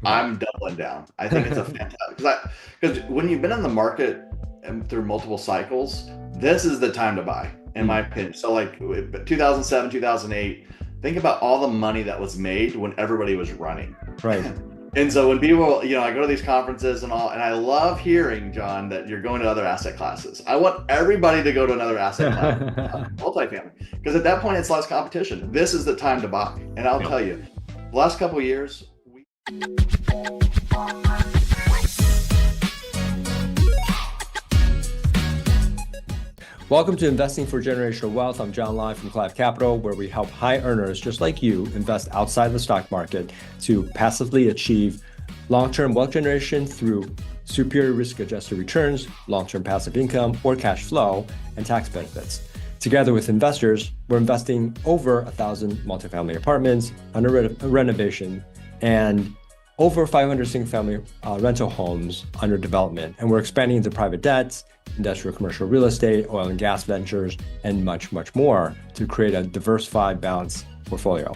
Right. I'm doubling down. I think it's a fantastic because when you've been in the market and through multiple cycles, this is the time to buy, in my Mm, opinion. So like 2007, 2008, think about all the money that was made when everybody was running. right. And so when people, I go to these conferences and all, and I love hearing, John, that you're going to other asset classes. I want everybody to go to another asset class, multifamily, because at that point it's less competition. This is the time to buy. And I'll Yeah. tell you, the last couple of years, Welcome to Investing for Generational Wealth. I'm John Clive from Clive Capital, where we help high earners just like you invest outside the stock market to passively achieve long-term wealth generation through superior risk-adjusted returns, long-term passive income, or cash flow, and tax benefits. Together with investors, we're investing over 1,000 multifamily apartments under renovation and over 500 single-family rental homes under development. And we're expanding into private debts, industrial commercial real estate, oil and gas ventures, and much, much more to create a diversified, balanced portfolio.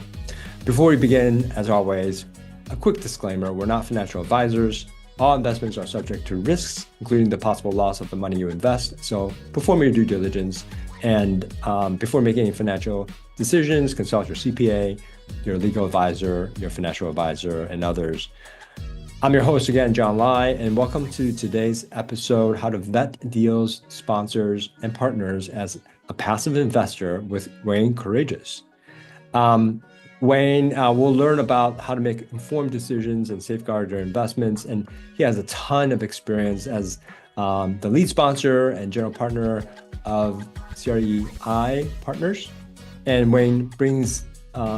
Before we begin, as always, a quick disclaimer: we're not financial advisors. All investments are subject to risks, including the possible loss of the money you invest. So perform your due diligence and before making any financial decisions, consult your CPA, your legal advisor, your financial advisor, and others. I'm your host again, John Lai, and welcome to today's episode, How to Vet Deals, Sponsors, and Partners as a Passive Investor with Wayne Courreges. Wayne will learn about how to make informed decisions and safeguard your investments, and he has a ton of experience as the lead sponsor and general partner of CREI Partners. And Wayne brings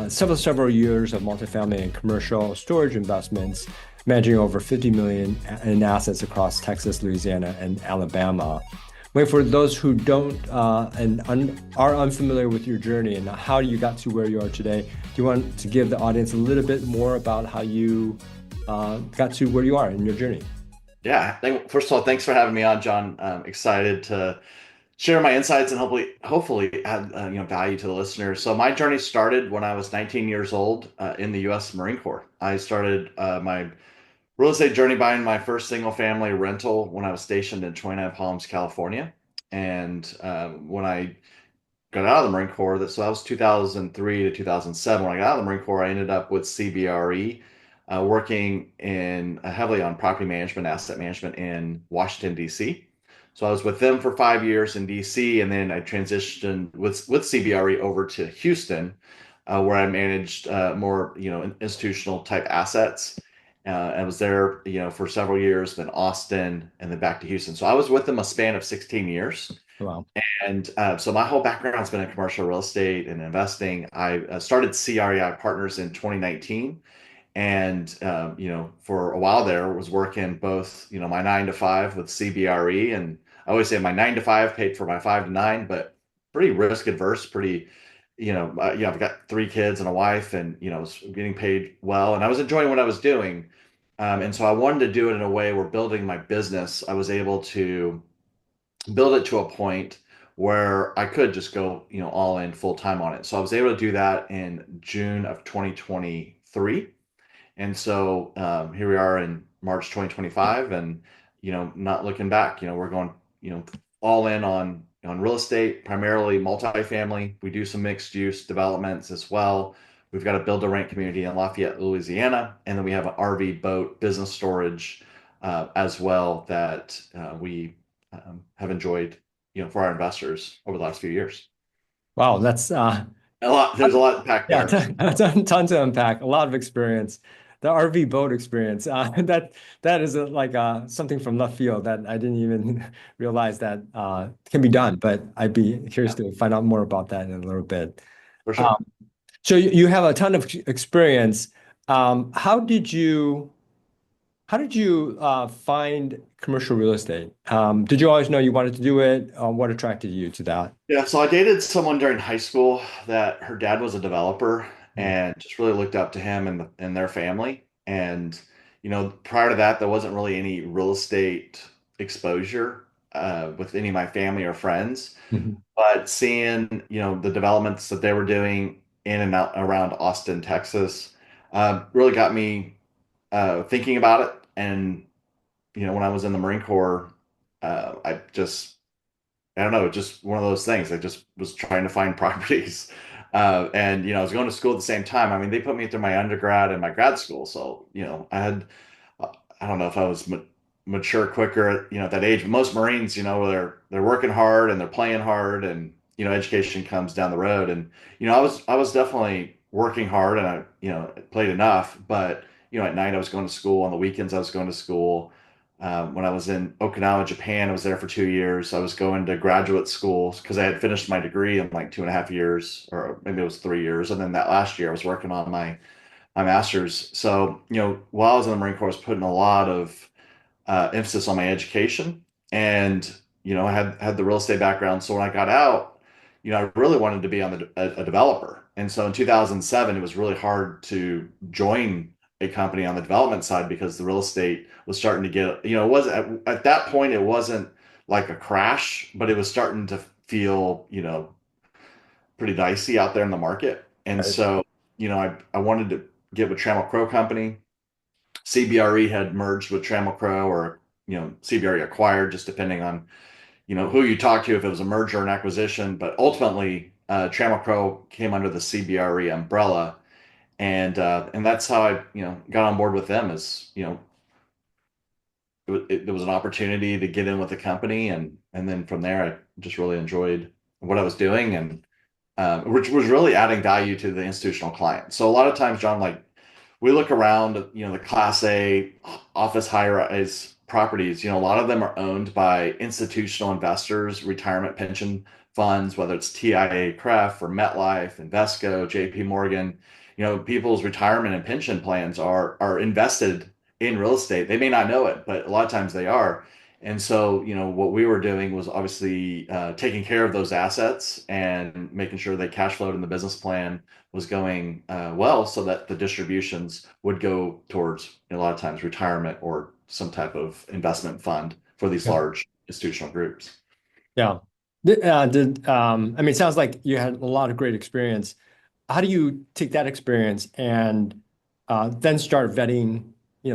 several years of multifamily and commercial storage investments, managing over 50 million in assets across Texas, Louisiana, and Alabama. Wait, for those who don't are unfamiliar with your journey and how you got to where you are today, do you want to give the audience a little bit more about how you got to where you are in your journey? yeah. First of all, thanks for having me on, John. I'm excited to share my insights and hopefully add value to the listeners. So my journey started when I was 19 years old in the U.S. Marine Corps. I started my real estate journey buying my first single family rental when I was stationed in 29 Palms, California. And when I got out of the Marine Corps, so that was 2003 to 2007. When I got out of the Marine Corps, I ended up with CBRE, working in heavily on property management, asset management in Washington, D.C. So I was with them for 5 years in DC, and then I transitioned with CBRE over to Houston, where I managed more institutional type assets. I was there for several years, then Austin, and then back to Houston. So I was with them a span of 16 years. Wow. And so my whole background's been in commercial real estate and investing. I started CREI Partners in 2019, and for a while there was working both my 9 to 5 with CBRE, and I always say my 9 to 5 paid for my 5 to 9, but pretty risk adverse, pretty I've got 3 kids and a wife, and was getting paid well, and I was enjoying what I was doing, and so I wanted to do it in a way where building my business, I was able to build it to a point where I could just go all in full time on it. So I was able to do that in June of 2023. And so here we are in March 2025, and not looking back. We're going all in on real estate, primarily multifamily. We do some mixed use developments as well. We've got a build to rent community in Lafayette, Louisiana, and then we have an RV boat business storage as well that we have enjoyed for our investors over the last few years. Wow, that's A lot. There's a lot packed yeah, there. tons to unpack. A lot of experience. The RV boat experience. That is something from left field that I didn't even realize that can be done. But I'd be curious Yeah, to find out more about that in a little bit. for sure. Um, so you have a ton of experience. How did you find commercial real estate? Did you always know you wanted to do it? What attracted you to that? Yeah, so I dated someone during high school that her dad was a developer, Mm, and just really looked up to him and their family. And prior to that, there wasn't really any real estate exposure with any of my family or friends. mhm. But seeing the developments that they were doing in and out around Austin, Texas, really got me thinking about it. And, when I was in the Marine Corps, I don't know, just one of those things. I just was trying to find properties. And, I was going to school at the same time. I mean, they put me through my undergrad and my grad school. So, I don't know if I was mature quicker at, at that age. But most Marines, they're working hard and they're playing hard, and, education comes down the road. And, I was definitely working hard, and I, played enough. But, at night I was going to school. On the weekends I was going to school. When I was in Okinawa, Japan, I was there for 2 years. I was going to graduate school because I had finished my degree in like 2.5 years, or maybe it was 3 years. And then that last year, I was working on my master's. So, while I was in the Marine Corps, I was putting a lot of emphasis on my education, and, I had the real estate background. So when I got out, I really wanted to be on a developer. And so in 2007, it was really hard to join a company on the development side because the real estate was starting to get, it was at that point, it wasn't like a crash, but it was starting to feel, pretty dicey out there in the market. And Right. so, I wanted to get with Trammell Crow Company. CBRE had merged with Trammell Crow, or, CBRE acquired, just depending on, who you talk to, if it was a merger or an acquisition. But ultimately, Trammell Crow came under the CBRE umbrella. And that's how I, got on board with them. As there was an opportunity to get in with the company, and then from there, I just really enjoyed what I was doing, and which was really adding value to the institutional client. So a lot of times, John, like, we look around, the Class A office high-rise properties, a lot of them are owned by institutional investors, retirement pension funds, whether it's TIA, CREF, or MetLife, Invesco, JP Morgan. People's retirement and pension plans are invested in real estate. They may not know it, but a lot of times they are. And so, what we were doing was obviously taking care of those assets and making sure they cash flowed, and the business plan was going well, so that the distributions would go towards, a lot of times, retirement or some type of investment fund for these Yeah. large institutional groups. Yeah. I mean, it sounds like you had a lot of great experience. How do you take that experience and then start vetting,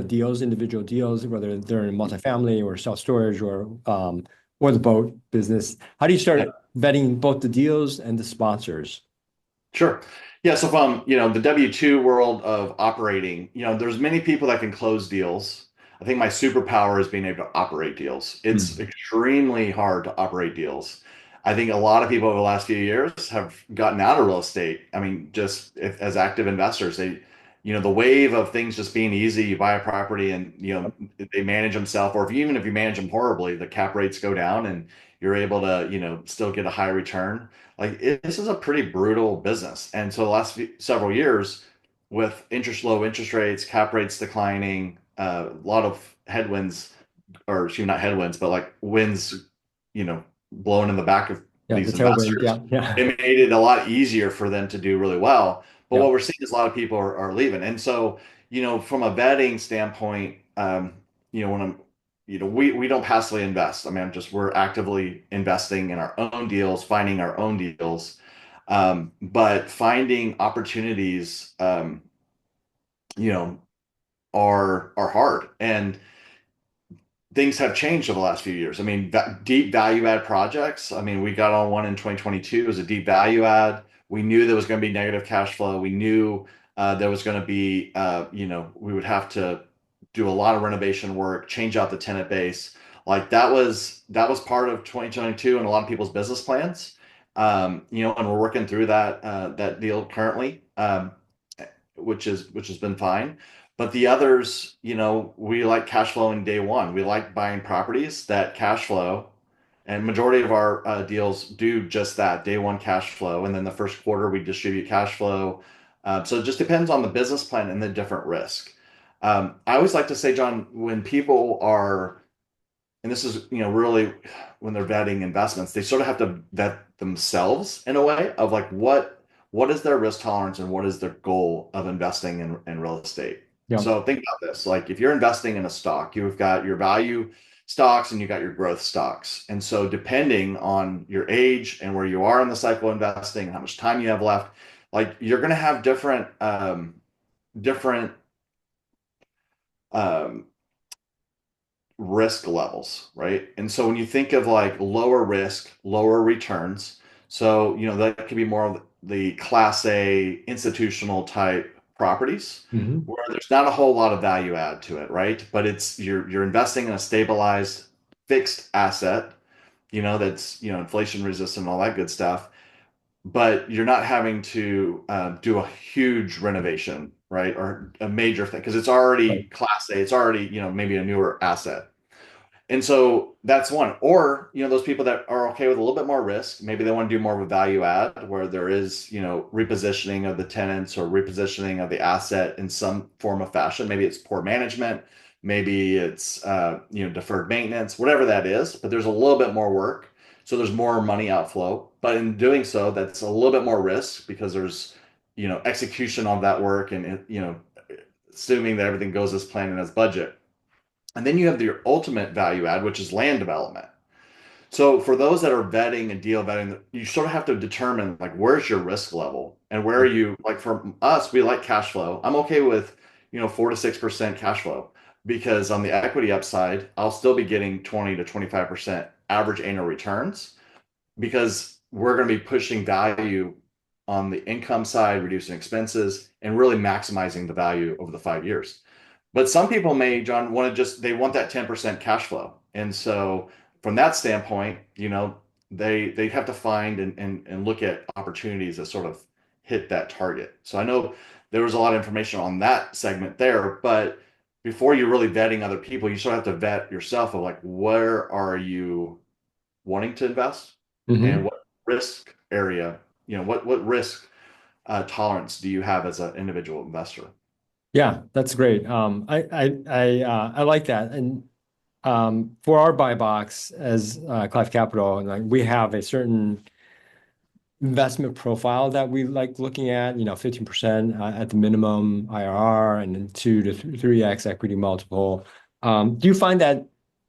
deals, individual deals, whether they're in multifamily or self-storage or the boat business? How do you Yeah. start vetting both the deals and the sponsors? Sure. Yeah. So from, the W-2 world of operating, there's many people that can close deals. I think my superpower is being able to operate deals. It's Hmm. extremely hard to operate deals. I think a lot of people over the last few years have gotten out of real estate. I mean, just as active investors, the wave of things just being easy, you buy a property and, they manage themselves, or even if you manage them horribly, the cap rates go down and you're able to, still get a high return. Like, this is a pretty brutal business. And so the last several years, with low interest rates, cap rates declining, a lot of headwinds, or excuse me, not headwinds, but like winds, blowing in the back of Yeah, the these tailwind. investors, Yeah, yeah, it made it a lot easier for them to do really well. But yeah, what we're seeing is a lot of people are leaving. And so, from a vetting standpoint, when I'm, we don't passively invest. I mean, we're actively investing in our own deals, finding our own deals. But finding opportunities, you know, are hard. And things have changed over the last few years. I mean, deep value add projects. I mean, we got on one in 2022 as a deep value add. We knew there was going to be negative cash flow. We knew there was going to be, we would have to do a lot of renovation work, change out the tenant base. Like, that was part of 2022 and a lot of people's business plans. And we're working through that deal currently, which has been fine. But the others, we like cash flowing day one. We like buying properties that cash flow, and majority of our deals do just that, day one cash flow. And then the first quarter we distribute cash flow. So it just depends on the business plan and the different risk. I always like to say, John, when people are, and this is, really, when they're vetting investments, they sort of have to vet themselves in a way of like, what is their risk tolerance and what is their goal of investing in real estate. yeah, So think about this. Like, if you're investing in a stock, you've got your value stocks and you got your growth stocks. And so depending on your age and where you are in the cycle of investing and how much time you have left, like, you're going to have different um, risk levels, right? And so when you think of like lower risk, lower returns, so that could be more of the class A institutional type properties Hmm. where there's not a whole lot of value add to it, right? But it's you're investing in a stabilized fixed asset, that's inflation resistant and all that good stuff, but you're not having to do a huge renovation, right? Or a major thing because it's already Right. class A, it's already, maybe a newer asset. And so that's one. Or, those people that are okay with a little bit more risk, maybe they want to do more of a value add where there is, repositioning of the tenants or repositioning of the asset in some form of fashion. Maybe it's poor management, maybe it's deferred maintenance, whatever that is, but there's a little bit more work. So there's more money outflow. But in doing so, that's a little bit more risk because there's, execution of that work and assuming that everything goes as planned and as budget. And then you have the ultimate value add, which is land development. So for those that are vetting and deal vetting, you sort of have to determine like where's your risk level and where are you like for us, we like cash flow. I'm okay with, 4 to 6% cash flow because on the equity upside, I'll still be getting 20 to 25% average annual returns because we're going to be pushing value on the income side, reducing expenses, and really maximizing the value over the 5 years. But some people may, John, want to they want that 10% cash flow. And so from that standpoint, they have to find and look at opportunities that sort of hit that target. So I know there was a lot of information on that segment there, but before you're really vetting other people, you sort of have to vet yourself of like, where are you wanting to invest and Hmm. what risk area, what risk tolerance do you have as an individual investor? Yeah, that's great. I like that. And for our buy box as Clive Capital, like we have a certain investment profile that we like looking at, 15% at the minimum IRR and then 2 to 3x equity multiple. Do you find that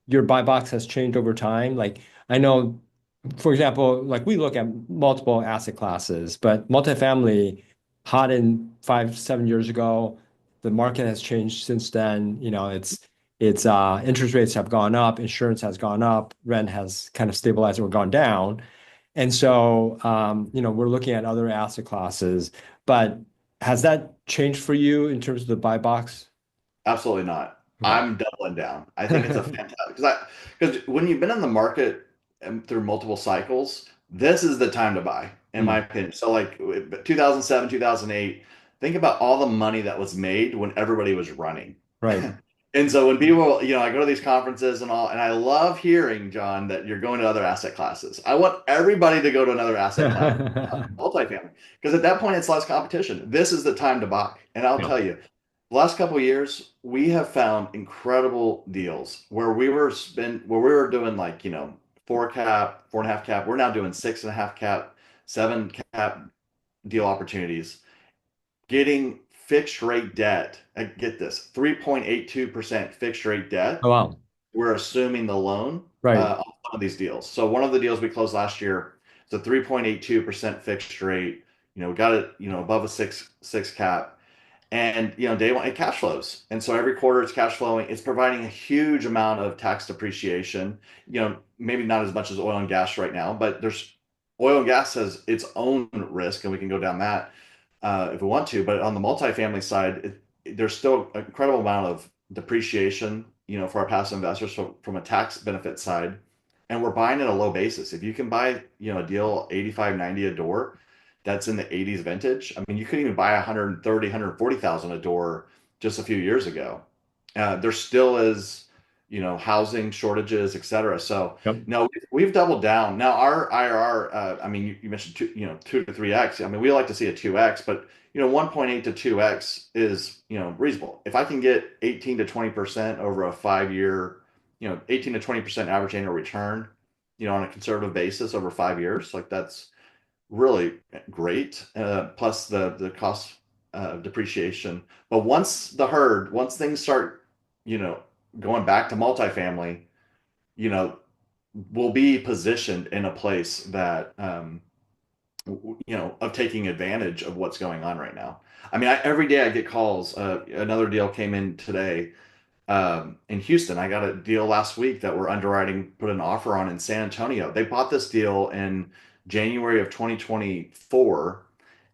your buy box has changed over time? Like I know, for example, like we look at multiple asset classes, but multifamily hot in 5, 7 years ago, the market has changed since then. It's interest rates have gone up, insurance has gone up, rent has kind of stabilized or gone down. And so, we're looking at other asset classes, but has that changed for you in terms of the buy box? Absolutely not. Okay. I'm doubling down. I think it's a fantastic because when you've been in the market through multiple cycles, this is the time to buy, in my Mm, opinion. So like 2007, 2008, think about all the money that was made when everybody was running. right. And so when people, I go to these conferences and all, and I love hearing, John, that you're going to other asset classes. I want everybody to go to another asset class, multifamily, because at that point it's less competition. This is the time to buy. And I'll Yeah. tell you, the last couple of years, we have found incredible deals where we were doing like, 4 cap, 4.5 cap. We're now doing 6.5 cap, 7 cap deal opportunities, getting fixed rate debt. Get this, 3.82% fixed rate debt. Oh, wow. We're assuming the loan Right. on some of these deals. So one of the deals we closed last year, it's a 3.82% fixed rate. We got it, above a six cap. And day one it cash flows, and so every quarter it's cash flowing. It's providing a huge amount of tax depreciation. Maybe not as much as oil and gas right now, but there's oil and gas has its own risk, and we can go down that if we want to. But on the multifamily side, there's still an incredible amount of depreciation, for our passive investors from a tax benefit side, and we're buying at a low basis. If you can buy, a deal 85, 90 a door that's in the 80s vintage. I mean, you could even buy 130, 140,000 a door just a few years ago. There still is, housing shortages, et cetera. So Yep. no, we've doubled down. Now our IRR, I mean, you mentioned 2 to 3x. I mean, we like to see a 2x, but 1.8 to 2x is, reasonable. If I can get 18 to 20% over a 5 year, 18 to 20% average annual return, on a conservative basis over 5 years, like that's really great. Plus the cost of depreciation. But once things start, you know, going back to multifamily, you know, we'll be positioned in a place that, of taking advantage of what's going on right now. I mean, every day I get calls. Another deal came in today. in Houston. I got a deal last week that we're underwriting, put an offer on in San Antonio. They bought this deal in January of 2024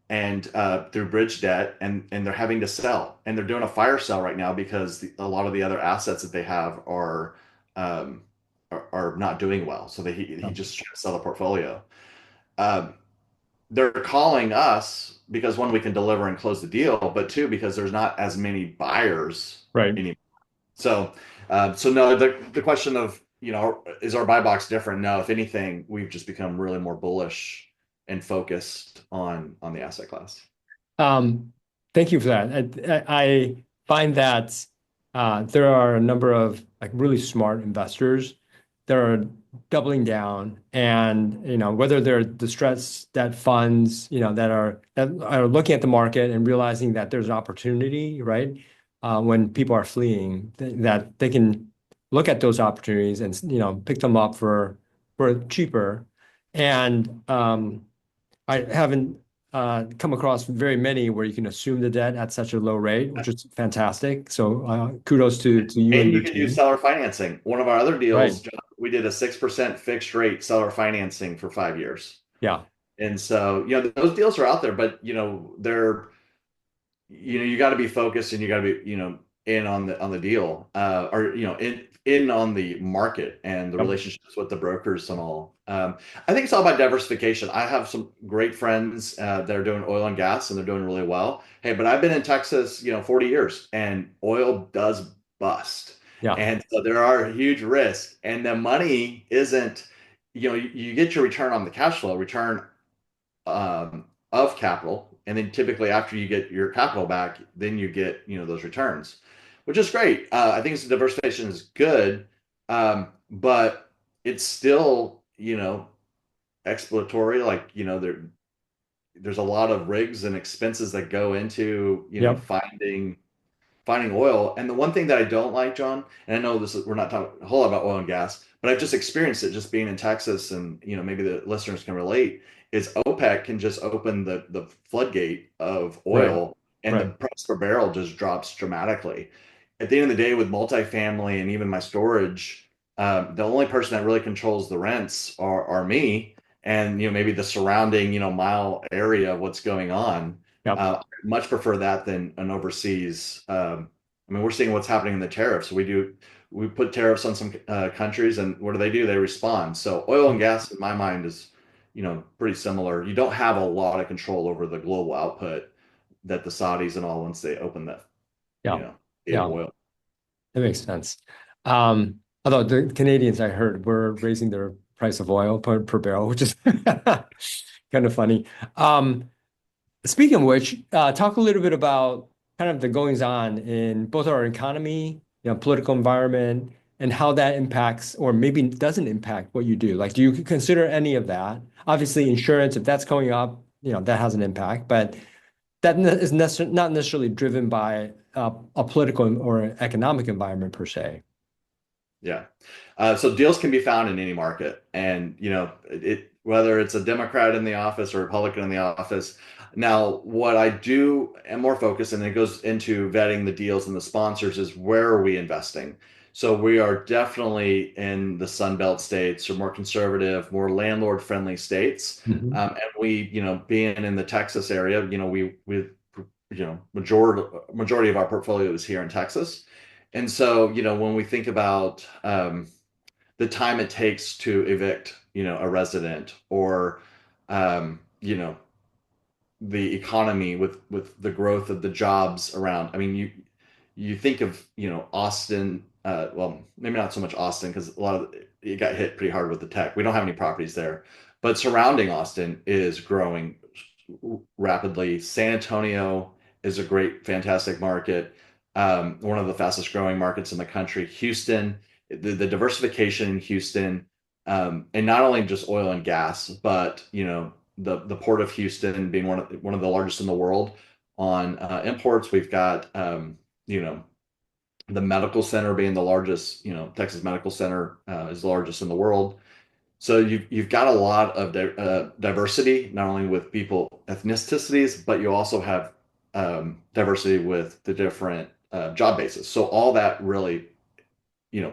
and through bridge debt, and they're having to sell, and they're doing a fire sale right now because a lot of the other assets that they have um, are not doing well. So he Um, just trying to sell the portfolio. Um, they're calling us because one, we can deliver and close the deal, but two, because there's not as many buyers right. anymore. So, so no, the question of, is our buy box different? No, if anything, we've just become really more bullish and focused on the asset class. Um, Thank you for that. I find that there are a number of like really smart investors that are doubling down, and whether they're distressed debt funds, that are looking at the market and realizing that there's an opportunity, right? When people are fleeing, that they can look at those opportunities and pick them up for cheaper. And I haven't come across very many where you can assume the debt at such a low rate, which is fantastic. So kudos to you and And your you can do team. seller financing. One of our other Right. deals, John, we did a 6% fixed rate seller financing for 5 years. Yeah. And so, those deals are out there, but they're you got to be focused, and you got to be in on the deal, or in on the market and the Yep. relationships with the brokers and all. I think it's all about diversification. I have some great friends that are doing oil and gas, and they're doing really well. Hey, but I've been in Texas 40 years, and oil does bust, Yeah. and so there are huge risks, and the money isn't, you get your return on the cash flow return of capital, and then typically after you get your capital back, then you get those returns, which is great. I think diversification is good, but it's still exploratory. Like there's a lot of rigs and expenses that go into Yep. finding oil. And the one thing that I don't like, John, and I know we're not talking a whole lot about oil and gas, but I've just experienced it just being in Texas, and maybe the listeners can relate, is OPEC can just open the floodgate of Right. oil, and the Right. price per barrel just drops dramatically. At the end of the day, with multifamily and even my storage, the only person that really controls the rents are me, and maybe the surrounding mile area of what's going on. Yep. Much prefer that than an overseas. I mean, we're seeing what's happening in the tariffs. We put tariffs on some countries, and what do? They respond. So oil and gas, in my mind, is pretty similar. You don't have a lot of control over the global output that the Saudis and all, once they open that Yeah. gate of Yeah. oil. That makes sense. Although the Canadians, I heard, were raising their price of oil per barrel, which is kind of funny. Um, Speaking of which, talk a little bit about kind of the goings on in both our economy, political environment, and how that impacts or maybe doesn't impact what you do. Like, do you consider any of that? Obviously, insurance, if that's going up, that has an impact, but that is not necessarily driven by a political or economic environment per se. Yeah. So deals can be found in any market, and whether it's a Democrat in the office or a Republican in the office. Now, what I do am more focused, and it goes into vetting the deals and the sponsors, is where are we investing? So we are definitely in the Sun Belt states, or more conservative, more landlord-friendly states. Mhm. And we, being in the Texas area, we majority of our portfolio is here in Texas. And so, when we think about the time it takes to evict, a resident, or the economy with the growth of the jobs around. I mean, you think of Austin. Well, maybe not so much Austin, because a lot of it got hit pretty hard with the tech. We don't have any properties there, but surrounding Austin is growing rapidly. San Antonio is a great, fantastic market. One of the fastest growing markets in the country. Houston, the diversification in Houston, and not only just oil and gas, but the port of Houston being one of the largest in the world on imports. We've got you know the medical center being the largest. Texas Medical Center is the largest in the world. So you've got a lot of diversity, not only with people ethnicities, but you also have diversity with the different job basis. So all that really,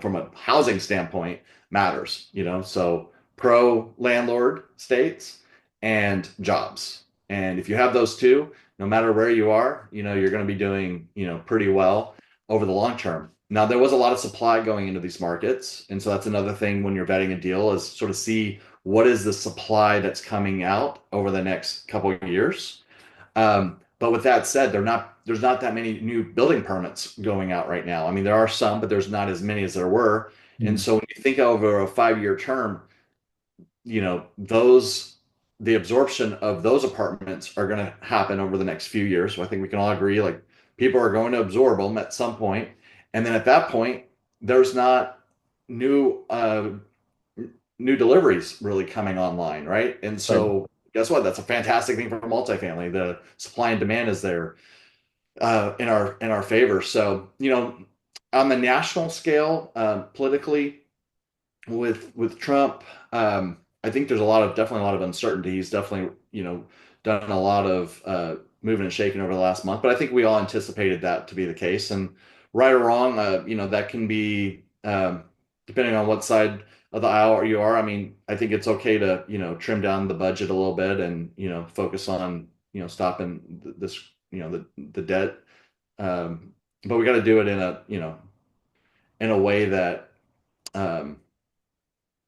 from a housing standpoint matters, so pro landlord states and jobs. And if you have those two, no matter where you are, you're going to be doing, pretty well over the long term. Now, there was a lot of supply going into these markets. And so that's another thing when you're vetting a deal is sort of see what is the supply that's coming out over the next couple of years. But with that said, there's not that many new building permits going out right now. I mean, there are some, but there's not as many as there were. And Mm. so when you think over a 5-year term, those the absorption of those apartments are going to happen over the next few years. So I think we can all agree, like people are going to absorb them at some point, and then at that point, there's not new new deliveries really coming online, right? And Right. so guess what? That's a fantastic thing for multifamily. The supply and demand is there in our favor. So on the national scale, politically, with Trump, I think there's definitely a lot of uncertainty. He's definitely done a lot of moving and shaking over the last month, but I think we all anticipated that to be the case. And right or wrong, that can be depending on what side of the aisle you are. I mean, I think it's okay to trim down the budget a little bit and focus on stopping this the debt, but we got to do it in a in a way that um,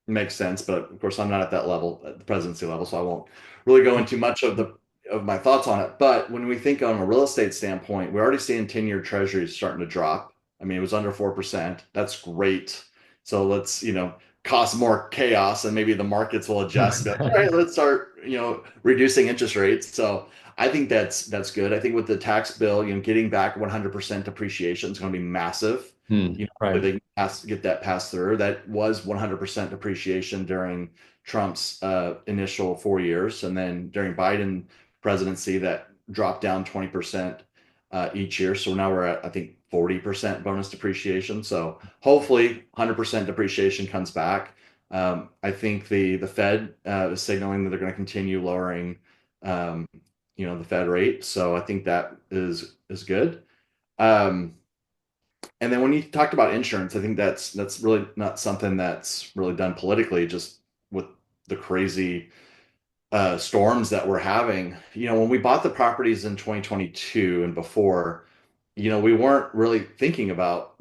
makes sense. But of course, I'm not at that level, at the presidency level, so I won't really go into much of my thoughts on it. But when we think on a real estate standpoint, we're already seeing 10-year treasuries starting to drop. I mean, it was under 4%. That's great. So let's, cause more chaos and maybe the markets will adjust. All right, let's start, reducing interest rates. So I think that's good. I think with the tax bill, getting back 100% depreciation is going to be massive. Right. They get that passed through. That was 100% depreciation during Trump's initial 4 years, and then during Biden presidency, that dropped down 20% each year. So now we're at, I think, 40% bonus depreciation. So hopefully 100% depreciation comes back. I think the Fed is signaling that they're going to continue lowering, um, the Fed rate. So I think that is good. Um, and then when you talked about insurance, I think that's really not something that's really done politically, just with the crazy storms that we're having. When we bought the properties in 2022 and before, we weren't really thinking about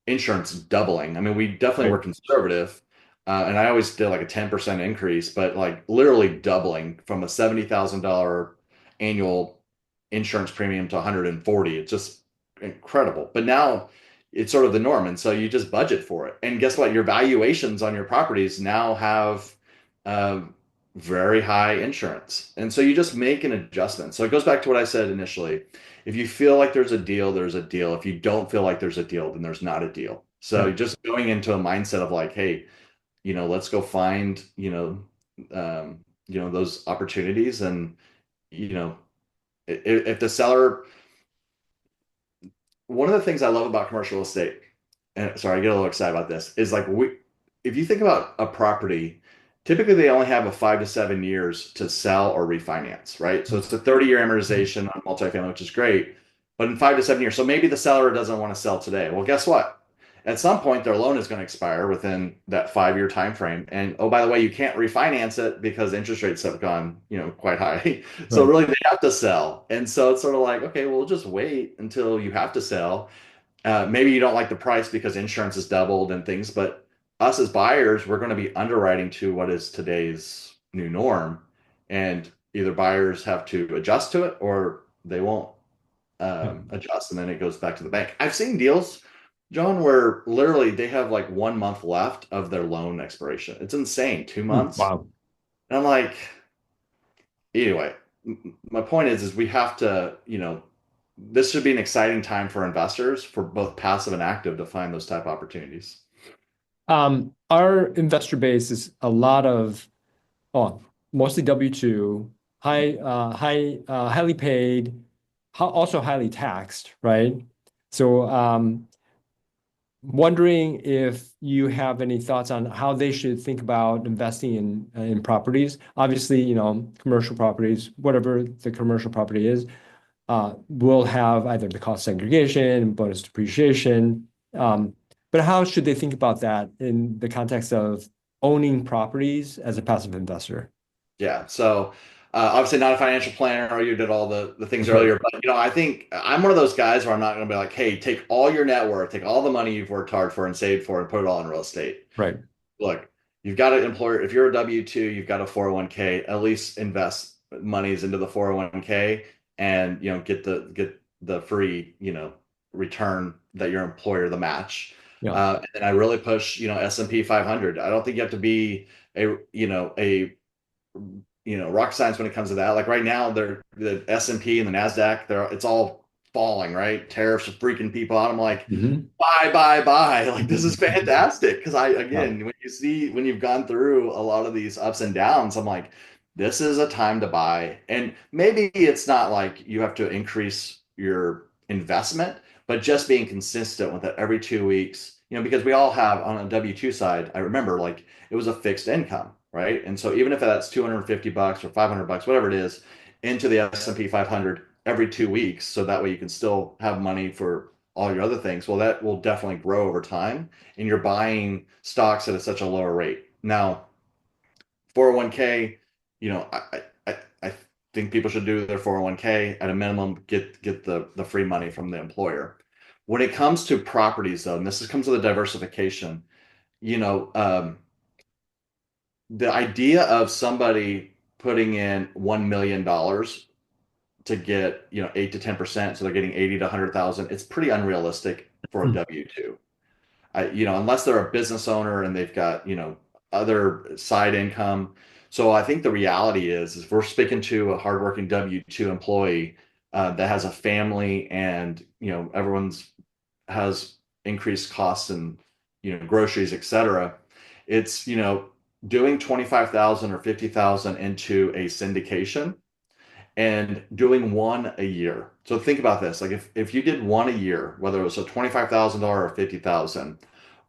insurance doubling. I mean, we definitely were Right. conservative, and I always did like a 10% increase, but like literally doubling from a $70,000 annual insurance premium to 140. It's just incredible. But now it's sort of the norm, and so you just budget for it. And guess what? Your valuations on your properties now have uh, very high insurance, and so you just make an adjustment. So it goes back to what I said initially. If you feel like there's a deal, there's a deal. If you don't feel like there's a deal, then there's not a deal. So Right. just going into a mindset of like, hey, let's go find, those opportunities. And, you know, if the seller, one of the things I love about commercial real estate, and sorry, I get a little excited about this, is like if you think about a property, typically they only have a 5 to 7 years to sell or refinance, right? So it's a 30-year amortization on multifamily, which is great. But in 5 to 7 years, so maybe the seller doesn't want to sell today. Well, guess what? At some point, their loan is going to expire within that 5-year time frame. And oh, by the way, you can't refinance it because interest rates have gone, quite high. So Right. really, they have to sell. And so it's sort of like, okay, we'll just wait until you have to sell. Maybe you don't like the price because insurance has doubled and things, but us as buyers, we're going to be underwriting to what is today's new norm. And either buyers have to adjust to it or they won't adjust. And then it goes back to the bank. I've seen deals, John, where literally they have like 1 month left of their loan expiration. It's insane. 2 months. Wow. And I'm like, anyway, my point is we have to, this should be an exciting time for investors, for both passive and active, to find those type opportunities. Our investor base is a lot of, oh, mostly W-2, highly paid, also highly taxed, right? So, wondering if you have any thoughts on how they should think about investing in properties. Obviously, commercial properties, whatever the commercial property is. will have either the cost segregation, bonus depreciation. But how should they think about that in the context of owning properties as a passive investor? Yeah. So obviously not a financial planner. You did all the things Right. earlier, but I think I'm one of those guys where I'm not going to be like, hey, take all your net worth, take all the money you've worked hard for and saved for, and put it all in real estate. Right. Look, you've got an employer. If you're a W-2, you've got a 401k. At least invest monies into the 401k, and get the free return that your employer the match. Yeah. And I really push S&P 500. I don't think you have to be a rocket science when it comes to that. Like right now, they're the S&P and the Nasdaq. It's all falling, right? Tariffs are freaking people out. I'm like, Hmm. buy, buy, buy. Like this is fantastic. Because Yeah. again, when you've gone through a lot of these ups and downs, I'm like, this is a time to buy. And maybe it's not like you have to increase your investment, but just being consistent with it every 2 weeks, because we all have on a W-2 side, I remember like it was a fixed income, right? And so even if that's $250 or $500, whatever it is, into the S&P 500 every 2 weeks, so that way you can still have money for all your other things, well, that will definitely grow over time. And you're buying stocks at such a lower rate. Now, 401k, I think people should do their 401k at a minimum, get the free money from the employer. When it comes to properties, though, and comes to the diversification, you know, um, the idea of somebody putting in $1 million to get 8 to 10%, so they're getting 80 to 100,000. It's pretty unrealistic for a W-2. Unless they're a business owner and they've got, other side income. So I think the reality is we're speaking to a hardworking W-2 employee that has a family and, everyone's has increased costs and, groceries, et cetera. It's, doing 25,000 or 50,000 into a syndication and doing one a year. So think about this. Like if you did one a year, whether it was a $25,000 or 50,000,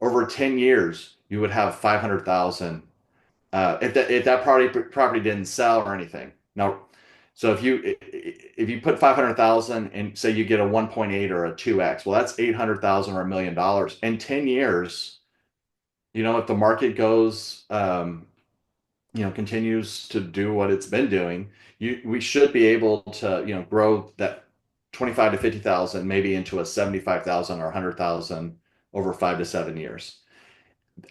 over 10 years, you would have 500,000 if that property didn't sell or anything. Now, so if you put 500,000 and say you get a 1.8 or a 2x, well, that's 800,000 or $1 million. In 10 years, if the market goes continues to do what it's been doing, we should be able to, grow that 25 to 50,000 maybe into a 75,000 or 100,000 over 5 to 7 years.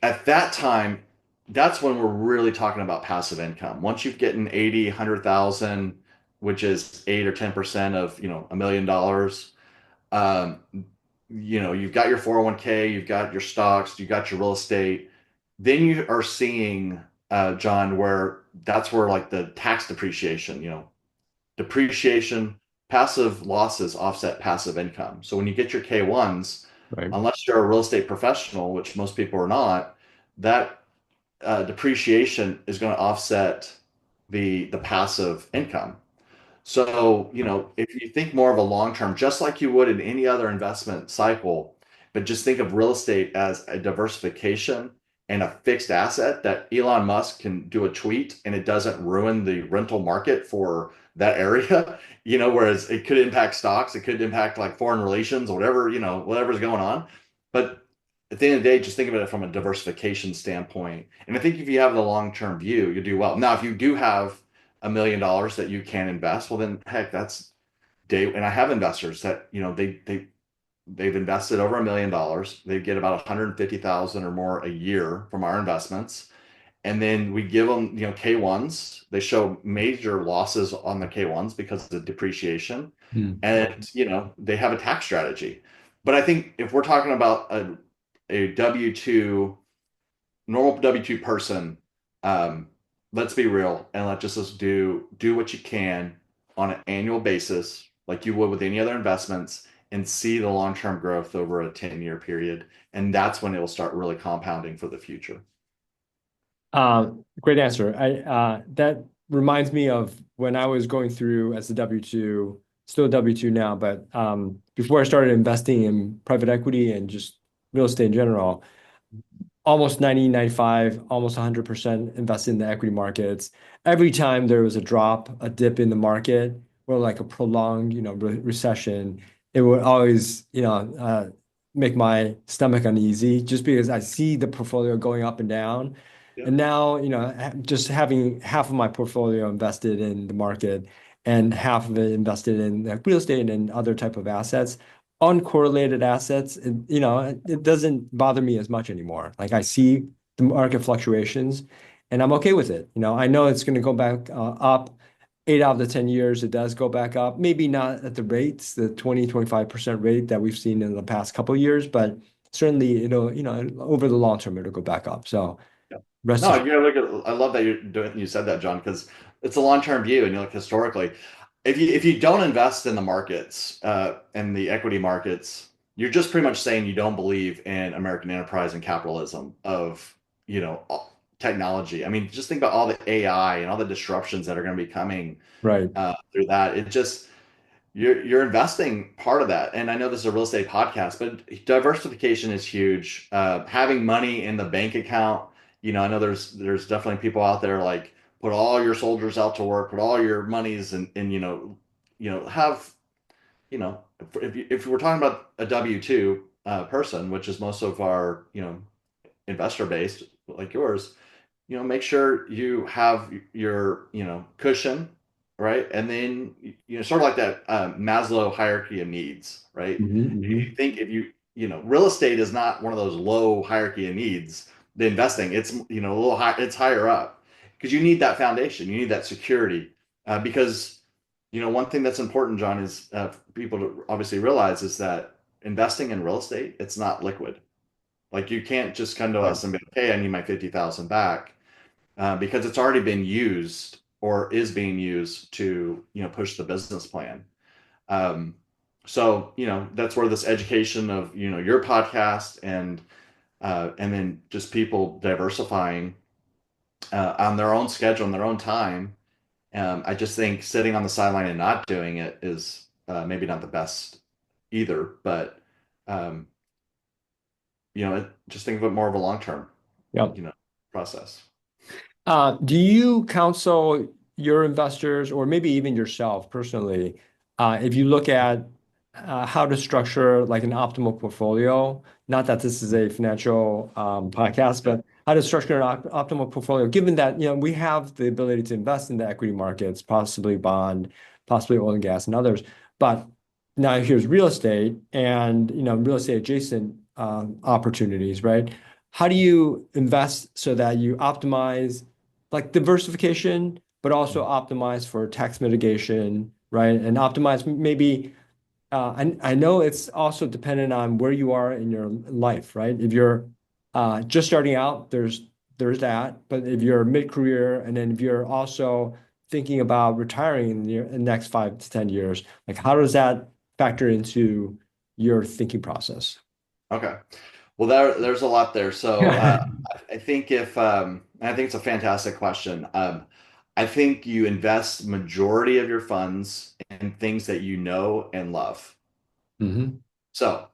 At that time, that's when we're really talking about passive income. Once you've gotten 80, 100,000, which is 8 or 10% of, $1 million, um, you've got your 401k, you've got your stocks, you've got your real estate. Then you are seeing, John, where that's where like the tax depreciation, depreciation, passive losses offset passive income. So when you get your K1s, Right. unless you're a real estate professional, which most people are not, that depreciation is going to offset the passive income. So, if you think more of a long term, just like you would in any other investment cycle, but just think of real estate as a diversification and a fixed asset that Elon Musk can do a tweet and it doesn't ruin the rental market for that area, whereas it could impact stocks, it could impact like foreign relations or whatever, whatever's going on. But at the end of the day, just think of it from a diversification standpoint. And I think if you have the long term view, you do well. Now, if you do have $1 million that you can invest, well then heck, that's day. And I have investors that they've invested over $1 million. They get about 150,000 or more a year from our investments, and then we give them K1s. They show major losses on the K1s because of the depreciation, Hmm. and they have a tax strategy. But I think if we're talking about a W-2 normal W-2 person, um, let's be real and let's just do what you can on an annual basis, like you would with any other investments, and see the long-term growth over a 10-year period. And that's when it will start really compounding for the future. Great answer. I that reminds me of when I was going through as a W-2, still a W-2 now, but before I started investing in private equity and just real estate in general, almost 90, 95, almost 100% invested in the equity markets. Every time there was a drop, a dip in the market, or like a prolonged, recession, it would always, make my stomach uneasy just because I see the portfolio going up and down. Yep. And now, just having half of my portfolio invested in the market and half of it invested in like real estate and other type of assets, uncorrelated assets, it doesn't bother me as much anymore. Like I see the market fluctuations and I'm okay with it. I know it's going to go back up. 8 out of the 10 years, it does go back up. Maybe not at the rates, the 20-25% rate that we've seen in the past couple of years, but certainly it'll, over the long term, it'll go back up. So Yeah. rest No, assured. you gotta look at. I love that you said that, John, because it's a long-term view, and you look historically. If you don't invest in the markets, in the equity markets, you're just pretty much saying you don't believe in American enterprise and capitalism of technology. I mean, just think about all the AI and all the disruptions that are going to be coming Right. through that. It just you're investing part of that. And I know this is a real estate podcast, but diversification is huge. Having money in the bank account, I know there's definitely people out there like put all your soldiers out to work, put all your monies and have if we're talking about a W-2 person, which is most of our investor base like yours, make sure you have your, cushion, right? And then, sort of like that Maslow hierarchy of needs, right? Hmm. You think if real estate is not one of those low hierarchy of needs. The investing, it's, a little high, it's higher up because you need that foundation, you need that security. Because, one thing that's important, John, is people to obviously realize is that investing in real estate, it's not liquid. Like you can't just come to Right. us and be like, hey, I need my 50,000 back because it's already been used or is being used to push the business plan. Um, so that's where this education of your podcast and then just people diversifying on their own schedule and their own time. I just think sitting on the sideline and not doing it is maybe not the best either. But um, just think of it more of a long term Yep. you know process. Do you counsel your investors or maybe even yourself personally, if you look at how to structure like an optimal portfolio, not that this is a financial podcast, Yeah. but how to structure an optimal portfolio, given that, we have the ability to invest in the equity markets, possibly bond, possibly oil and gas and others. But now here's real estate and, real estate adjacent opportunities, right? How do you invest so that you optimize like diversification, but also optimize for tax mitigation, right? And optimize maybe, I know it's also dependent on where you are in your life, right? If you're just starting out, there's that. But if you're mid-career, and then if you're also thinking about retiring in the next 5 to 10 years, like how does that factor into your thinking process? Okay. Well, there's a lot there. So I think if I think it's a fantastic question. I think you invest majority of your funds in things that you know and love. Hmm. So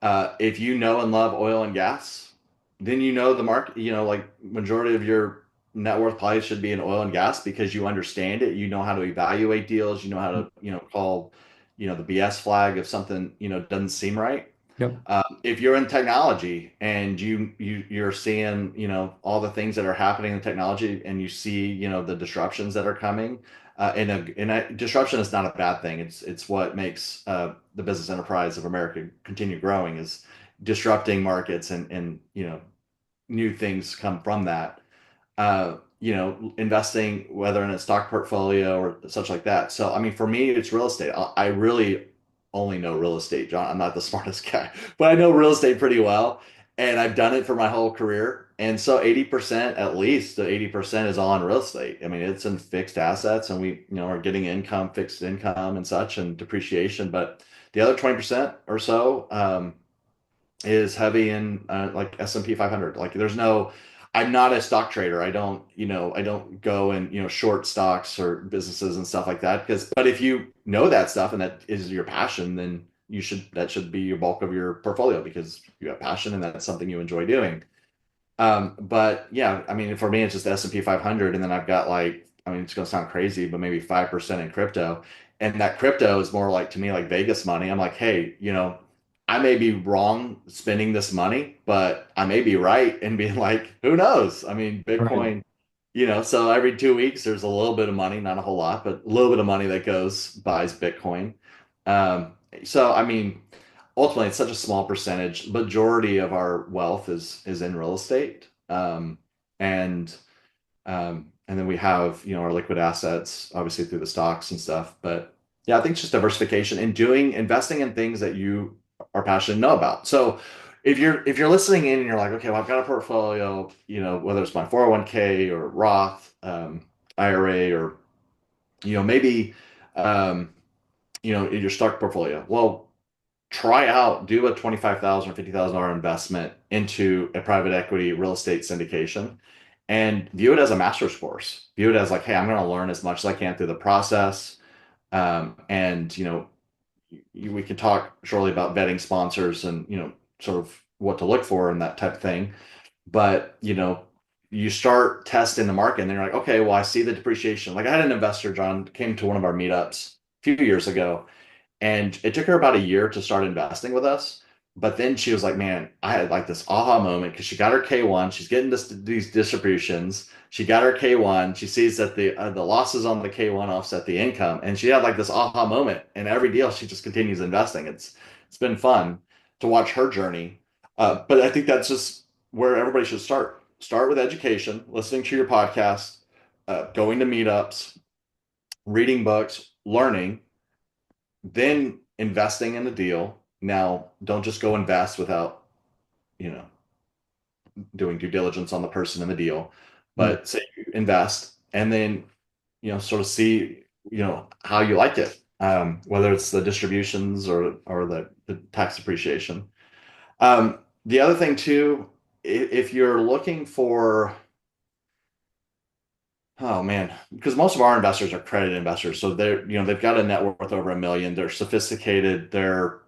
if you know and love oil and gas, then the market. Like majority of your net worth probably should be in oil and gas because you understand it. You know how to evaluate deals. You know how to call the BS flag if something doesn't seem right. Yep. If you're in technology and you're seeing all the things that are happening in technology and you see the disruptions that are coming and disruption is not a bad thing. It's what makes the business enterprise of America continue growing is disrupting markets and new things come from that. Investing whether in a stock portfolio or such like that. So, I mean, for me, it's real estate. I really only know real estate, John. I'm not the smartest guy, but I know real estate pretty well, and I've done it for my whole career. And so, 80% at least, the 80% is all in real estate. I mean, it's in fixed assets, and we, are getting income, fixed income, and such, and depreciation. But the other 20% or so, is heavy in like S&P 500. Like I'm not a stock trader. I don't go and, short stocks or businesses and stuff like that. But if you know that stuff and that is your passion, then that should be your bulk of your portfolio because you have passion and that's something you enjoy doing. But yeah, I mean, for me, it's just S&P 500. And then I've got like, I mean, it's going to sound crazy, but maybe 5% in crypto. And that crypto is more like to me like Vegas money. I'm like, hey, I may be wrong spending this money, but I may be right and being like, who knows? I mean, Right. Bitcoin, so every 2 weeks there's a little bit of money, not a whole lot, but a little bit of money that goes buys Bitcoin. Um, so I mean, ultimately it's such a small percentage. Majority of our wealth is in real estate. And and then we have, our liquid assets, obviously through the stocks and stuff. But yeah, I think it's just diversification and investing in things that you are passionate and know about. So if you're listening in and you're like, okay, well, I've got a portfolio, whether it's my 401k or Roth, IRA, or maybe in your stock portfolio. Well, try out, do a $25,000 or $50,000 investment into a private equity real estate syndication and view it as a master's course. View it as like, hey, I'm going to learn as much as I can through the process. And, we can talk shortly about vetting sponsors and, sort of what to look for and that type of thing. But, you start testing the market and then you're like, okay, well, I see the depreciation. Like I had an investor, John, came to one of our meetups a few years ago, and it took her about a year to start investing with us. But then she was like, man, I had like this aha moment because she got her K1. She's getting these distributions. She got her K1. She sees that the losses on the K1 offset the income. And she had like this aha moment. And every deal, she just continues investing. It's been fun to watch her journey. But I think that's just where everybody should start. Start with education, listening to your podcast, going to meetups, reading books, learning, then investing in the deal. Now, don't just go invest without, you know, doing due diligence on the person in the deal, Mm. but say you invest and then, sort of see, how you like it. Whether it's the distributions or the tax depreciation. The other thing too, if you're looking for, oh man, because most of our investors are credit investors, so they've got a net worth over 1 million. They're sophisticated. They're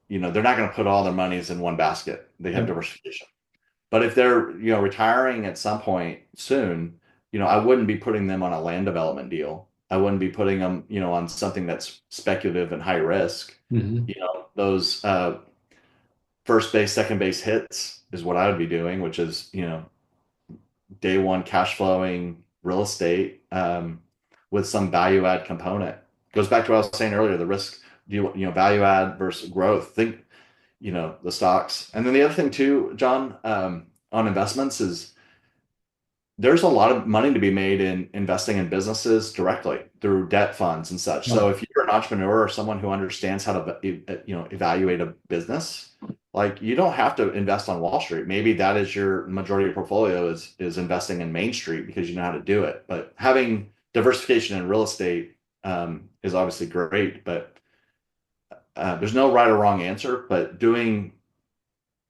not going to put all their monies in one basket. They have Yep. diversification. But if they're, retiring at some point soon, I wouldn't be putting them on a land development deal. I wouldn't be putting them, on something that's speculative and high risk. Hmm. Those first base, second base hits is what I would be doing, which is, day one cash flowing real estate with some value add component. Goes back to what I was saying earlier, the risk, value add versus growth. Think, the stocks. And then the other thing too, John, on investments is there's a lot of money to be made in investing in businesses directly through debt funds and such. Yeah. So if you're an entrepreneur or someone who understands how to, evaluate a business, like you don't have to invest on Wall Street. Maybe that is your majority of your portfolio is investing in Main Street because you know how to do it. But having diversification in real estate is obviously great, but there's no right or wrong answer. But doing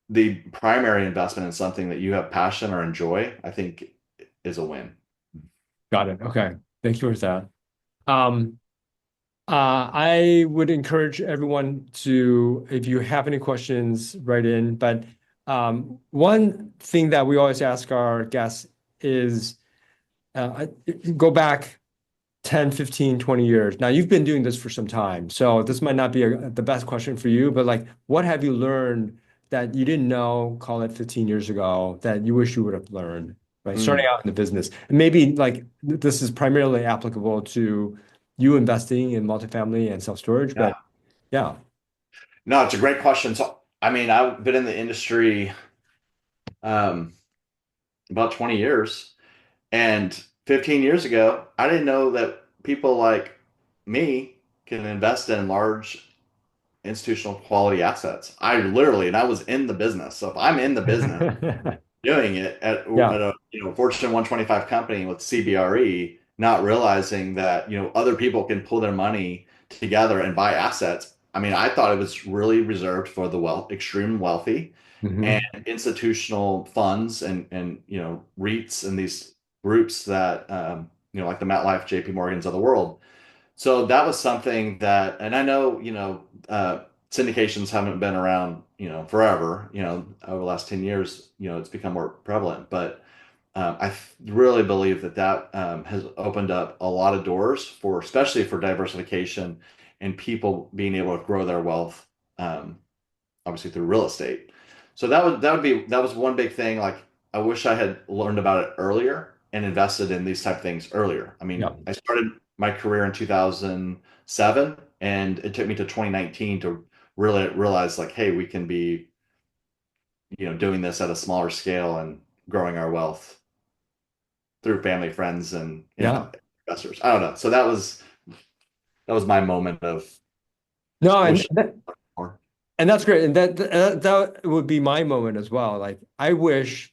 the primary investment in something that you have passion or enjoy, I think is a win. Got it. Okay. Thank you for that. Um, I would encourage everyone to, if you have any questions, write in. But one thing that we always ask our guests is uh, go back 10, 15, 20 years. Now, you've been doing this for some time, so this might not be the best question for you, but like, what have you learned that you didn't know, call it 15 years ago, that you wish you would have learned, right? Starting Mm, out in the business. And maybe like this is primarily applicable to you investing in multifamily and self-storage, but yeah. yeah. No, it's a great question. So, I mean, I've been in the industry um, about 20 years, and 15 years ago, I didn't know that people like me can invest in large institutional quality assets. And I was in the business. So if I'm in the business, doing it at Yeah. a Fortune 125 company with CBRE, not realizing that other people can pull their money together and buy assets. I mean, I thought it was really reserved for the extreme wealthy, and Hmm. institutional funds and REITs and these groups that like the MetLife, JP Morgans of the world. So that was something that, and I know, syndications haven't been around, forever, over the last 10 years, it's become more prevalent. But really believe that has opened up a lot of doors for, especially for diversification and people being able to grow their wealth, um, obviously through real estate. So that was one big thing. Like I wish I had learned about it earlier and invested in these type of things earlier. I mean, Yeah. I started my career in 2007, and it took me to 2019 to really realize like, hey, we can be, doing this at a smaller scale and growing our wealth through family, friends, and Yeah. investors. I don't know. So that was my moment of No, wish more. and that's great. And that would be my moment as well. Like I wish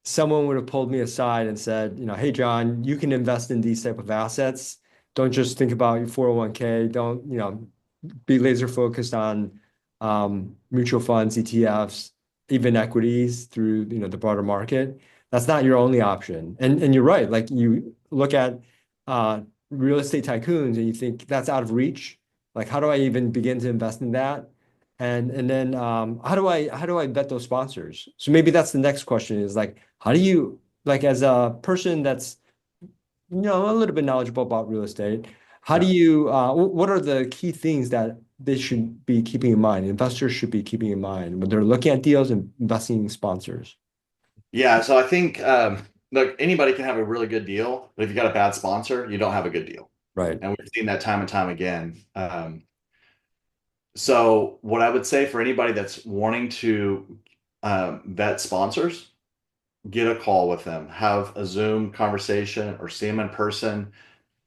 someone would have pulled me aside and said, hey, John, you can invest in these type of assets. Don't just think about your 401k. Don't, be laser focused on mutual funds, ETFs, even equities through, the broader market. That's not your only option. And you're right. Like you look at uh, real estate tycoons and you think that's out of reach. Like, how do I even begin to invest in that? And then how do I vet those sponsors? So maybe that's the next question is like, how do you like as a person that's a little bit knowledgeable about real estate, how do Yeah. you what are the key things that they should be keeping in mind, investors should be keeping in mind when they're looking at deals and investing in sponsors? Yeah. So I think, look, anybody can have a really good deal, but if you got a bad sponsor, you don't have a good deal. Right. And we've seen that time and time again. So what I would say for anybody that's wanting to vet sponsors, get a call with them, have a Zoom conversation or see them in person.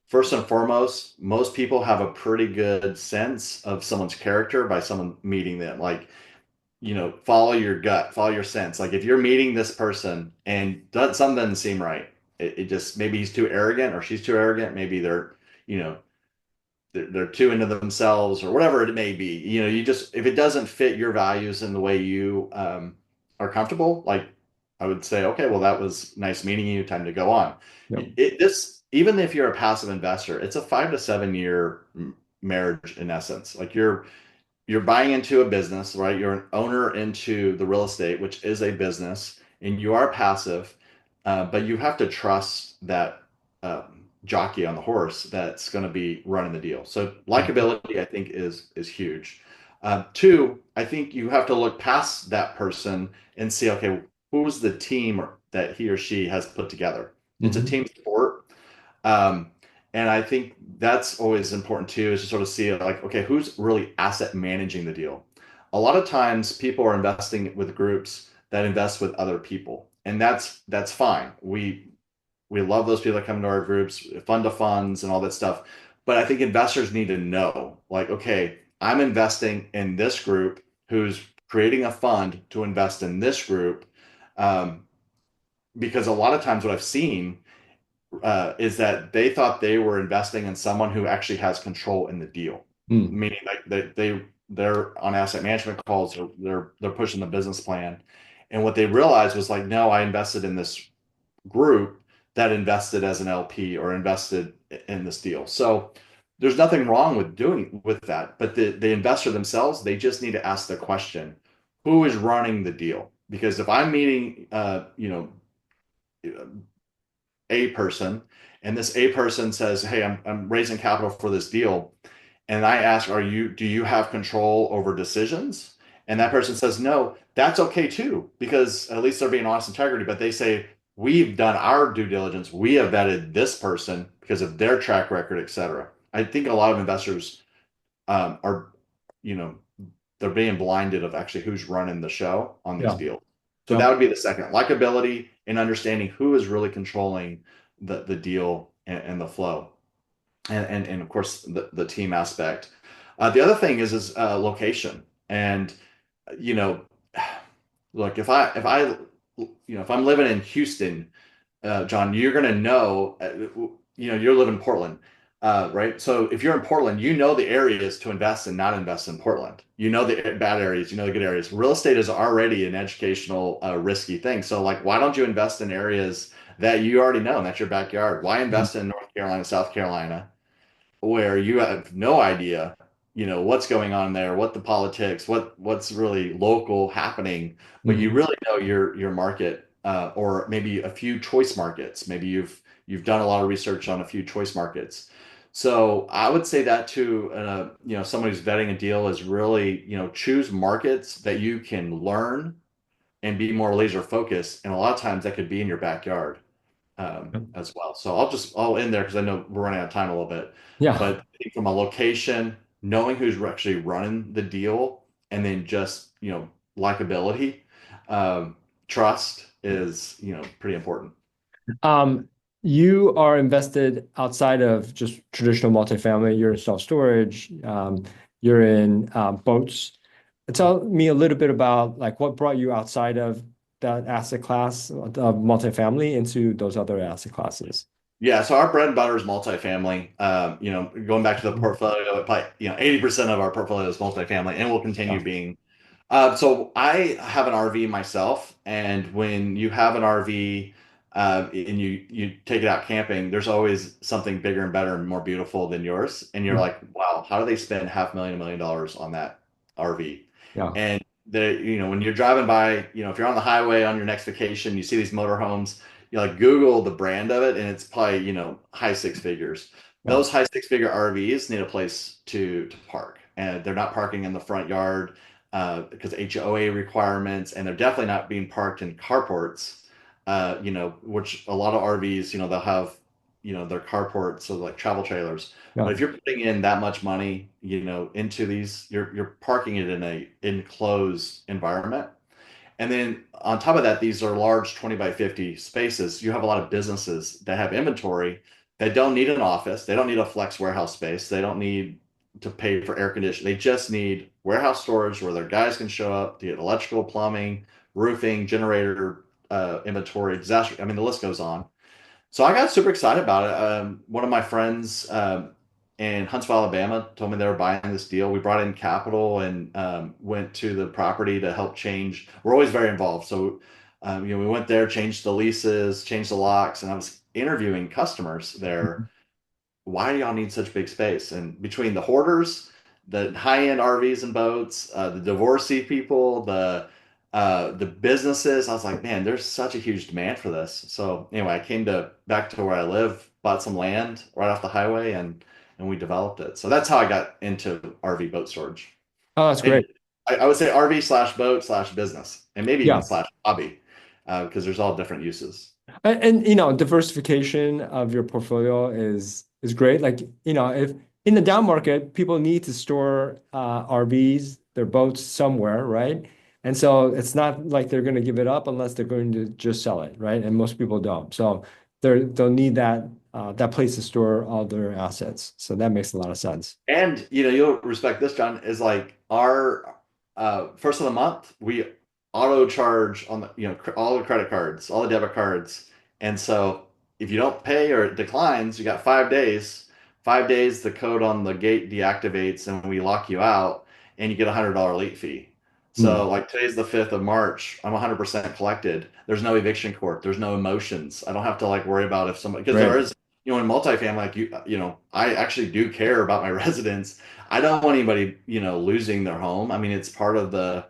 First and foremost, most people have a pretty good sense of someone's character by someone meeting them. Like, follow your gut, follow your sense. Like if you're meeting this person and something doesn't seem right, it just maybe he's too arrogant or she's too arrogant. Maybe you know, they're too into themselves or whatever it may be. You just if it doesn't fit your values and the way you are comfortable, like I would say, okay, well that was nice meeting you. Time to go on. Yep. This even if you're a passive investor, it's a 5 to 7 year marriage in essence. Like you're buying into a business, right? You're an owner into the real estate, which is a business, and you are passive, but you have to trust that jockey on the horse that's going to be running the deal. So Mhm. likability, I think, is huge. Two, I think you have to look past that person and see, okay, who's the team that he or she has put together? It's a Mhm. team sport. Um, and I think that's always important too, is to sort of see like, okay, who's really asset managing the deal? A lot of times people are investing with groups that invest with other people, and that's fine. We love those people that come into our groups, fund to funds and all that stuff. But I think investors need to know, like, okay, I'm investing in this group who's creating a fund to invest in this group. Um, because a lot of times what I've seen is that they thought they were investing in someone who actually has control in the deal, Mm. meaning like they're on asset management calls, or they're pushing the business plan, and what they realized was like, no, I invested in this group that invested as an LP or invested in this deal. So there's nothing wrong with doing with that, but the investor themselves, they just need to ask the question, who is running the deal? Because if I'm meeting, a person, and this a person says, "Hey, I'm raising capital for this deal," and I ask, do you have control over decisions?" And that person says, "No," that's okay too, because at least they're being honest integrity. But they say, "We've done our due diligence. We have vetted this person because of their track record, etc." I think a lot of investors are, you know, they're being blinded of actually who's running the show on these Yeah. deals. So that Yep. would be the second, likability and understanding who is really controlling the deal and the flow, and of course the team aspect. The other thing is location, and you know, look, if I'm living in Houston, John, you're going to know, you're living in Portland, right? So if you're in Portland, you know the areas to invest and not invest in Portland. You know the bad areas, you know the good areas. Real estate is already an educational, risky thing. So, like, why don't you invest in areas that you already know and that's your backyard? Why Mhm. invest in North Carolina, South Carolina, where you have no idea, what's going on there, what the politics, what's really local happening, but you Mhm. really know your market or maybe a few choice markets. Maybe you've done a lot of research on a few choice markets. So I would say that to someone who's vetting a deal is really choose markets that you can learn and be more laser focused. And a lot of times that could be in your backyard as well. So I'll end there because I know we're running out of time a little bit. Yeah. But I think from a location, knowing who's actually running the deal, and then just likability, um, trust is pretty important. Um, you are invested outside of just traditional multifamily. You're in self-storage. You're in boats. Tell me a little bit about like what brought you outside of that asset class of multifamily into those other asset classes. Yeah, so our bread and butter is multifamily. Going back to the portfolio, probably 80% of our portfolio is multifamily, and will continue Yeah. being. So I have an RV myself, and when you have an RV and you take it out camping, there's always something bigger and better and more beautiful than yours, and you're Mm. like, wow, how do they spend half million, $1 million on that RV? Yeah. And when you're driving by, if you're on the highway on your next vacation, you see these motorhomes, you like Google the brand of it, and it's probably high six figures. Yeah. Those high six figure RVs need a place to park, and they're not parking in the front yard because HOA requirements, and they're definitely not being parked in carports. Which a lot of RVs, they'll have, their carports, so like travel trailers. But Yeah. if you're putting in that much money, into these, you're parking it in a enclosed environment. And then on top of that, these are large 20 by 50 spaces. You have a lot of businesses that have inventory that don't need an office. They don't need a flex warehouse space. They don't need to pay for air conditioning. They just need warehouse storage where their guys can show up to get electrical, plumbing, roofing, generator, inventory, disaster. I mean, the list goes on. So I got super excited about it. One of my friends in Huntsville, Alabama, told me they were buying this deal. We brought in capital and went to the property to help change. We're always very involved, so we went there, changed the leases, changed the locks, and I was interviewing customers there. Why do y'all need such big space? And between the hoarders, the high-end RVs and boats, the divorcee people, the businesses, I was like, man, there's such a huge demand for this. So anyway, I came back to where I live, bought some land right off the highway, and we developed it. So that's how I got into RV boat storage. Oh, that's And great. I would say RV slash boat slash business, and maybe even Yeah. slash hobby, because there's all different uses. And diversification of your portfolio is great. Like, if in the down market, people need to store RVs, their boats somewhere, right? And so it's not like they're going to give it up unless they're going to just sell it, right? And most people don't. So they'll need that place to store all their assets. So that makes a lot of sense. And you'll respect this, John, is like our first of the month, we auto charge on the all the credit cards, all the debit cards. And so if you don't pay or it declines, you got 5 days. 5 days, the code on the gate deactivates and we lock you out, and you get $100 late fee. Hmm. So like today's the 5th of March, I'm 100% collected. There's no eviction court. There's no emotions. I don't have to like worry about if somebody, because there Great. is in multifamily, like I actually do care about my residents. I don't want anybody, losing their home. I mean, it's part of the,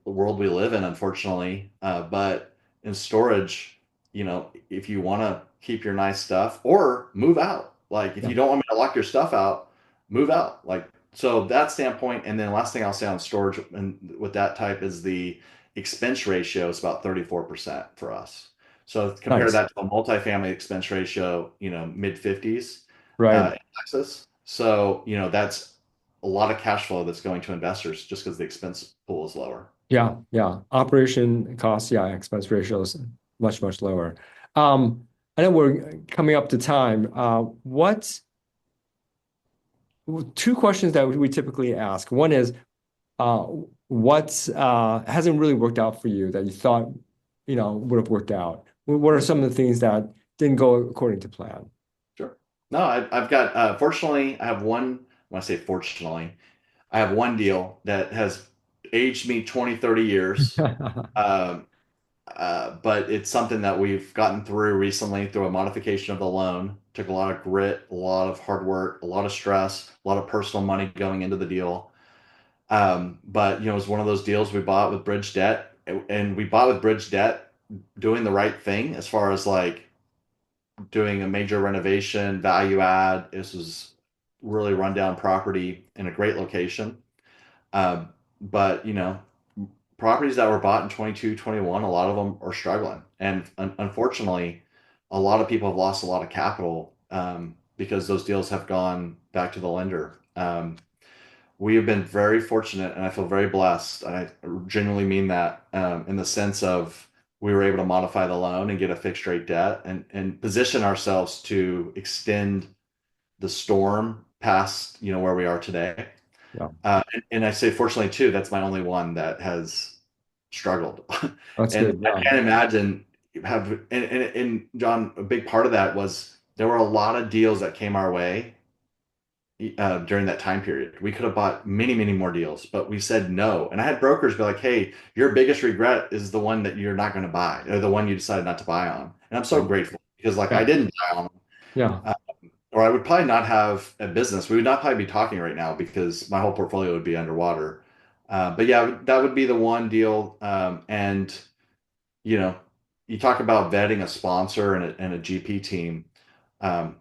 world we live in, unfortunately. But in storage, if you want to keep your nice stuff or move out, like if Yeah. you don't want me to lock your stuff out, move out. Like, so that standpoint. And then last thing I'll say on storage and with that type is the expense ratio is about 34% for us. So compare Nice. that to a multifamily expense ratio, mid 50s Right. in Texas. So, that's a lot of cash flow that's going to investors just because the expense pool is lower. Yeah, yeah. Operation costs, yeah, expense ratio is much, much lower. I know we're coming up to time. Two questions that we typically ask. One is, uh, what hasn't really worked out for you that you thought, would have worked out? What are some of the things that didn't go according to plan? Sure. No, I've got, fortunately, I have one, when I say fortunately, I have one deal that has aged me 20, 30 years. Um, but it's something that we've gotten through recently through a modification of the loan. Took a lot of grit, a lot of hard work, a lot of stress, a lot of personal money going into the deal. But it was one of those deals we bought with bridge debt, and we bought with bridge debt doing the right thing as far as like doing a major renovation, value add. This was really rundown property in a great location. Um, but properties that were bought in 22, 21, a lot of them are struggling. And unfortunately, a lot of people have lost a lot of capital because those deals have gone back to the lender. We have been very fortunate, and I feel very blessed. And I genuinely mean that in the sense of we were able to modify the loan and get a fixed rate debt and position ourselves to extend the storm past where we are today. Yeah, And I say fortunately too, that's my only one that has struggled. that's And good. I Yeah. can't imagine and John, a big part of that was there were a lot of deals that came our way during that time period. We could have bought many, many more deals, but we said no. And I had brokers be like, "Hey, your biggest regret is the one that you're not going to buy, or the one you decided not to buy on." And I'm so Right. grateful because like I Yeah. didn't buy on them. Yeah. Or I would probably not have a business. We would not probably be talking right now because my whole portfolio would be underwater. But yeah, that would be the one deal. And you know, you talk about vetting a sponsor and a GP team. Um,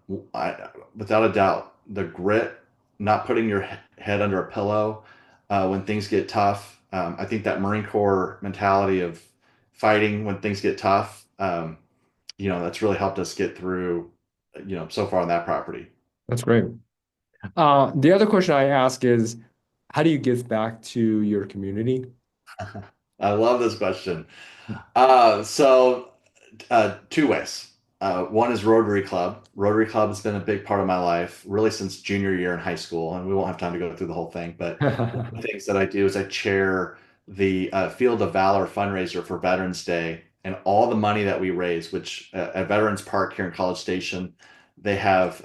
Without a doubt, the grit, not putting your head under a pillow when things get tough. I think that Marine Corps mentality of fighting when things get tough. That's really helped us get through, so far on that property. That's great. The other question I ask is, how do you give back to your community? I love this question. Two ways. One is Rotary Club. Rotary Club has been a big part of my life, really since junior year in high school, and we won't have time to go through the whole thing. But one of the things that I do is I chair the Field of Valor fundraiser for Veterans Day, and all the money that we raise, which at Veterans Park here in College Station, they have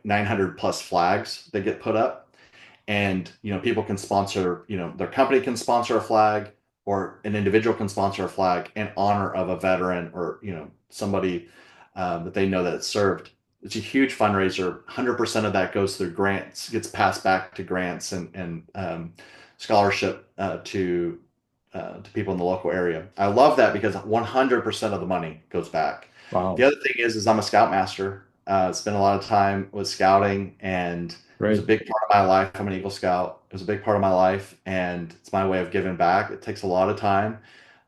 900 plus flags that get put up, and people can sponsor, their company can sponsor a flag, or an individual can sponsor a flag in honor of a veteran, or somebody that they know that it's served. It's a huge fundraiser. 100% of that goes through grants, gets passed back to grants and scholarship to people in the local area. I love that because 100% of the money goes back. The Wow, other thing is I'm a scoutmaster. Spent a lot of time with scouting, and it was a great. big part of my life. I'm an Eagle Scout. It was a big part of my life, and it's my way of giving back. It takes a lot of time,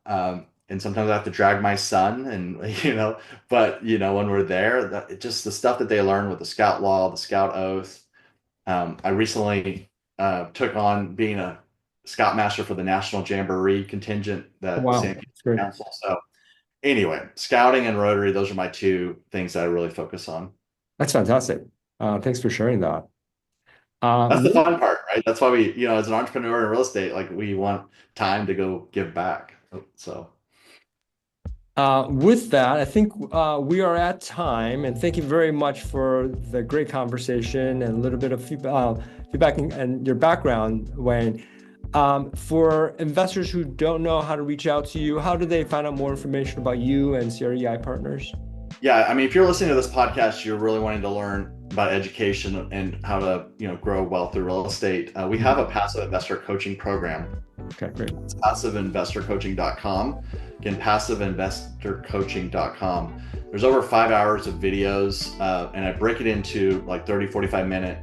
and sometimes I have to drag my son, and but when we're there, just the stuff that they learn with the Scout Law, the Scout Oath. I recently took on being a Scoutmaster for the National Jamboree contingent that Wow, San Diego that's great. Council. So anyway, scouting and Rotary, those are my two things that I really focus on. That's fantastic. Thanks for sharing that. That's the With, fun part, right? That's why we, as an entrepreneur in real estate, like we want time to go give back. So with that, I think we are at time, and thank you very much for the great conversation and a little bit of feedback and your background, Wayne. For investors who don't know how to reach out to you, how do they find out more information about you and CREI Partners? yeah, I mean, if you're listening to this podcast, you're really wanting to learn about education and how to, grow wealth through real estate. We have a Mhm. passive investor coaching program. Okay, great. It's passiveinvestorcoaching.com. Again, passiveinvestorcoaching.com. There's over 5 hours of videos, and I break it into like 30, 45-minute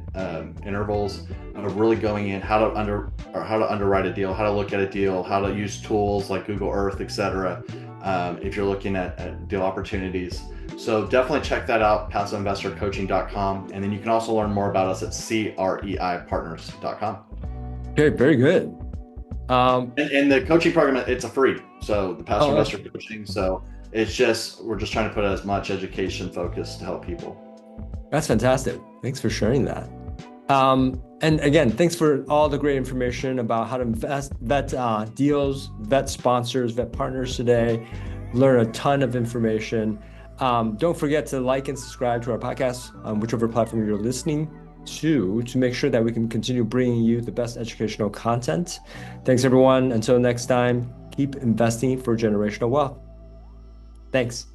intervals of really going in how to underwrite a deal, how to look at a deal, how to use tools like Google Earth, etc. If you're looking at deal opportunities. So definitely check that out, passiveinvestorcoaching.com. And then you can also learn more about us at CREIPartners.com. Okay, very good. And the coaching program, it's a free. So the passive Oh, investor coaching. So we're just trying to put as much education focus to help people. that's fantastic. Thanks for sharing that. And again, thanks for all the great information about how to invest, vet deals, vet sponsors, vet partners today. Learn a ton of information. Don't forget to like and subscribe to our podcast on whichever platform you're listening to make sure that we can continue bringing you the best educational content. Thanks, everyone. Until next time, keep investing for generational wealth. Thanks.